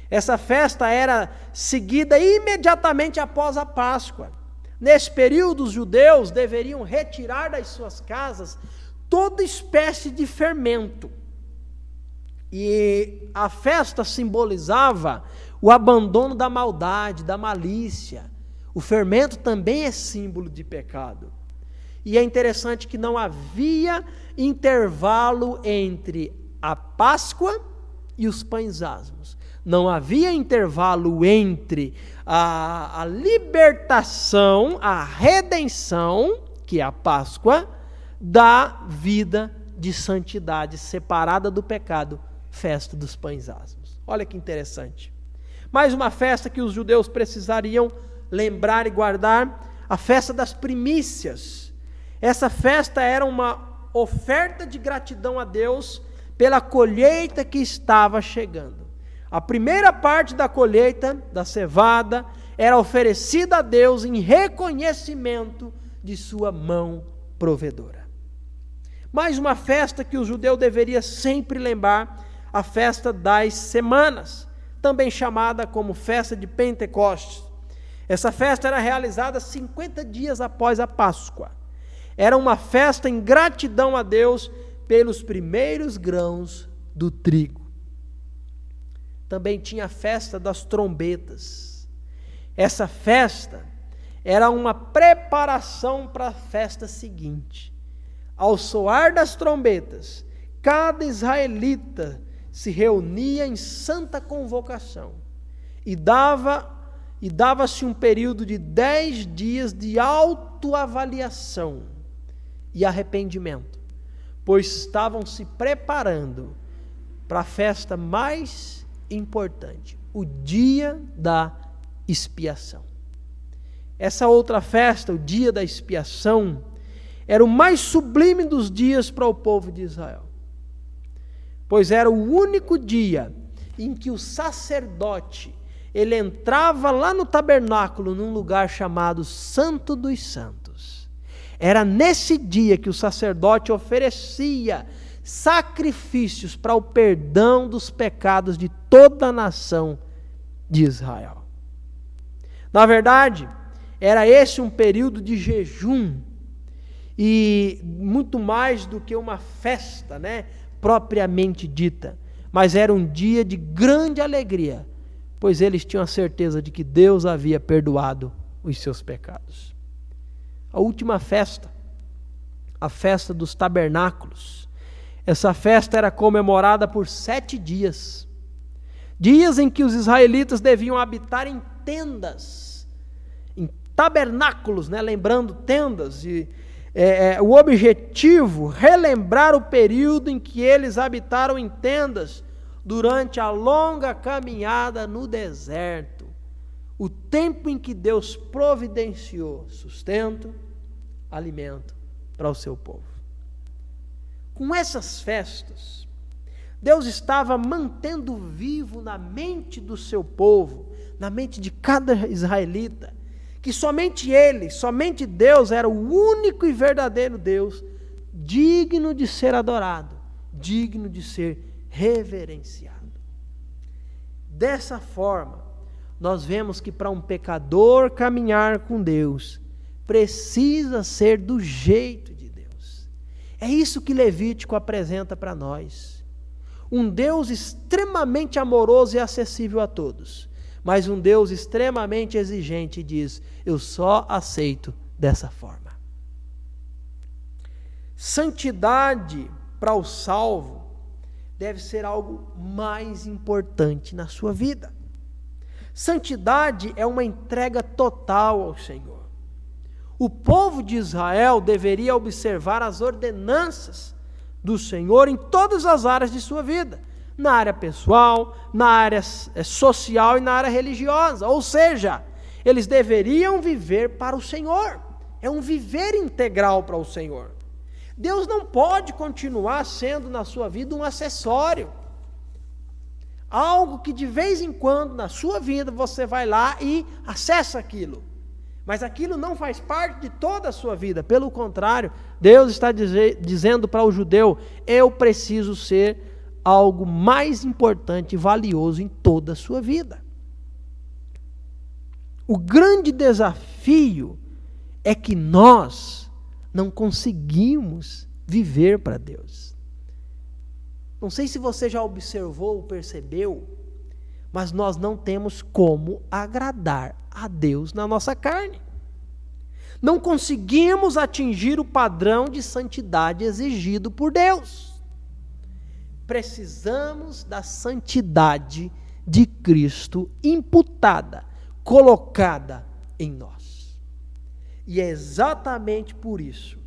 Essa festa era seguida imediatamente após a Páscoa. Nesse período, os judeus deveriam retirar das suas casas toda espécie de fermento. E a festa simbolizava o abandono da maldade, da malícia. O fermento também é símbolo de pecado. E é interessante que não havia intervalo entre a Páscoa e os pães asmos. Não havia intervalo entre a libertação, a redenção, que é a Páscoa, da vida de santidade, separada do pecado, festa dos pães asmos. Olha que interessante. Mais uma festa que os judeus precisariam lembrar e guardar, a festa das primícias. Essa festa era uma oferta de gratidão a Deus pela colheita que estava chegando. A primeira parte da colheita, da cevada, era oferecida a Deus em reconhecimento de sua mão provedora. Mais uma festa que o judeu deveria sempre lembrar, a festa das semanas, também chamada como festa de Pentecostes. Essa festa era realizada 50 dias após a Páscoa. Era uma festa em gratidão a Deus pelos primeiros grãos do trigo. Também tinha a festa das trombetas. Essa festa era uma preparação para a festa seguinte. Ao soar das trombetas, cada israelita se reunia em santa convocação e dava-se um período de 10 dias de autoavaliação e arrependimento, pois estavam se preparando para a festa mais importante, o dia da expiação. Essa outra festa, o dia da expiação, era o mais sublime dos dias para o povo de Israel, pois era o único dia em que o sacerdote, ele entrava lá no tabernáculo, num lugar chamado Santo dos Santos. Era nesse dia que o sacerdote oferecia sacrifícios para o perdão dos pecados de toda a nação de Israel. Na verdade, era esse um período de jejum, e muito mais do que uma festa, propriamente dita, mas era um dia de grande alegria, pois eles tinham a certeza de que Deus havia perdoado os seus pecados. A última festa, a festa dos tabernáculos, essa festa era comemorada por 7 dias, dias em que os israelitas deviam habitar em tendas, em tabernáculos, lembrando tendas, e o objetivo, relembrar o período em que eles habitaram em tendas durante a longa caminhada no deserto, o tempo em que Deus providenciou sustento, alimento para o seu povo. Com essas festas, Deus estava mantendo vivo na mente do seu povo, na mente de cada israelita, que somente Ele, somente Deus era o único e verdadeiro Deus, digno de ser adorado, digno de ser reverenciado. Dessa forma, nós vemos que para um pecador caminhar com Deus, precisa ser do jeito de Deus. É isso que Levítico apresenta para nós. Um Deus extremamente amoroso e acessível a todos, mas um Deus extremamente exigente diz: eu só aceito dessa forma. Santidade para o salvo deve ser algo mais importante na sua vida. Santidade é uma entrega total ao Senhor. O povo de Israel deveria observar as ordenanças do Senhor em todas as áreas de sua vida, na área pessoal, na área social e na área religiosa. Ou seja, eles deveriam viver para o Senhor. É um viver integral para o Senhor. Deus não pode continuar sendo na sua vida um acessório. Algo que de vez em quando na sua vida você vai lá e acessa aquilo. Mas aquilo não faz parte de toda a sua vida. Pelo contrário, Deus está dizendo para o judeu: eu preciso ser algo mais importante e valioso em toda a sua vida. O grande desafio é que nós não conseguimos viver para Deus. Não sei se você já observou ou percebeu, mas nós não temos como agradar a Deus na nossa carne. Não conseguimos atingir o padrão de santidade exigido por Deus. precisamos da santidade de Cristo imputada, colocada em nós. E é exatamente por isso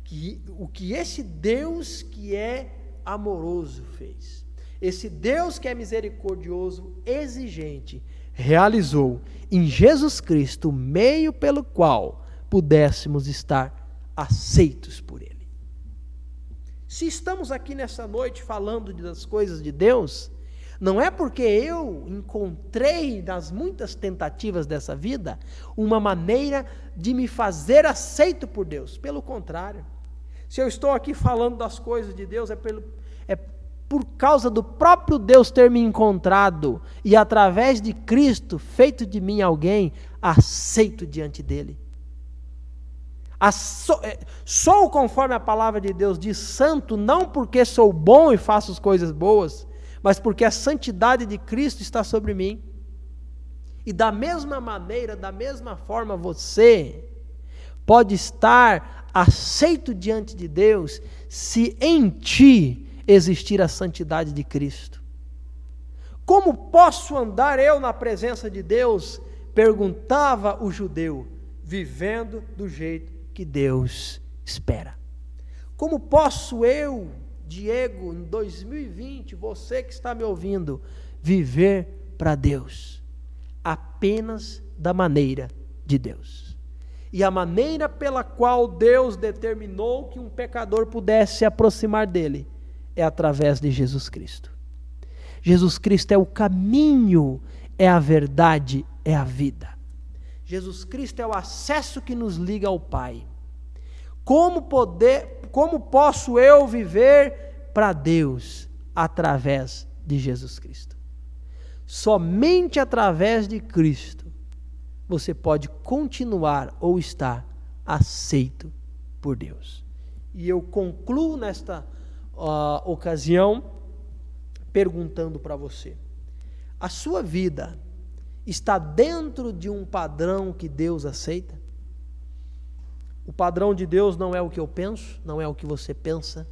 que o que esse Deus que é amoroso fez, esse Deus que é misericordioso, exigente, realizou em Jesus Cristo o meio pelo qual pudéssemos estar aceitos por Ele. Se estamos aqui nessa noite falando das coisas de Deus, não é porque eu encontrei nas muitas tentativas dessa vida uma maneira de me fazer aceito por Deus. Pelo contrário, se eu estou aqui falando das coisas de Deus, é por causa do próprio Deus ter me encontrado e através de Cristo feito de mim alguém aceito diante dele. Sou, conforme a palavra de Deus diz, santo, não porque sou bom e faço as coisas boas, mas porque a santidade de Cristo está sobre mim. E da mesma maneira, da mesma forma, você pode estar aceito diante de Deus se em ti existir a santidade de Cristo. Como posso andar eu na presença de Deus? Perguntava o judeu, vivendo do jeito que Deus espera. Como posso eu, Diego, em 2020, você que está me ouvindo, viver para Deus? Apenas da maneira de Deus. E a maneira pela qual Deus determinou que um pecador pudesse se aproximar dele é através de Jesus Cristo. Jesus Cristo é o caminho, é a verdade, é a vida. Jesus Cristo é o acesso que nos liga ao Pai. Como posso eu viver para Deus? Através de Jesus Cristo. Somente através de Cristo você pode continuar ou estar aceito por Deus. E eu concluo nesta ocasião perguntando para você: a sua vida está dentro de um padrão que Deus aceita? O padrão de Deus não é o que eu penso, não é o que você pensa.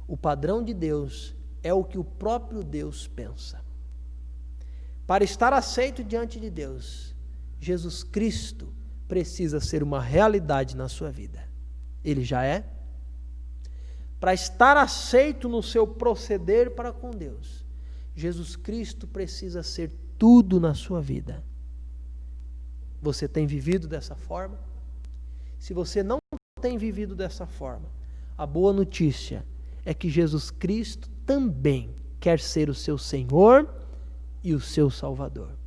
O padrão de Deus é o que o próprio Deus pensa. Para estar aceito diante de Deus, Jesus Cristo precisa ser uma realidade na sua vida. Ele já é? Para estar aceito no seu proceder para com Deus, Jesus Cristo precisa ser tudo na sua vida. Você tem vivido dessa forma? Se você não tem vivido dessa forma, a boa notícia é que Jesus Cristo também quer ser o seu Senhor e o seu Salvador.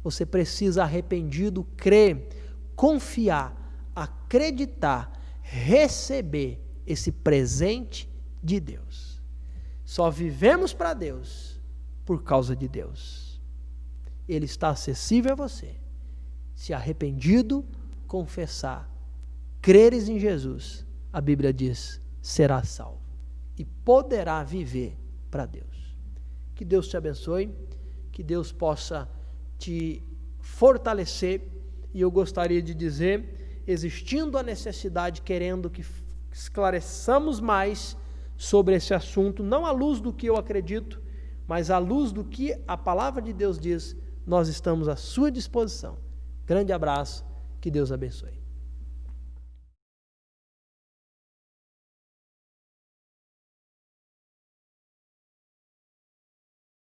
Você precisa, arrependido, crer, confiar, acreditar, receber esse presente de Deus. Só vivemos para Deus por causa de Deus. Ele está acessível a você. Se arrependido, confessar, creres em Jesus, a Bíblia diz, será salvo e poderá viver para Deus. Que Deus te abençoe, que Deus possa te fortalecer. E eu gostaria de dizer, existindo a necessidade, querendo que esclareçamos mais sobre esse assunto, não à luz do que eu acredito, mas à luz do que a palavra de Deus diz, nós estamos à sua disposição. Grande abraço, que Deus abençoe.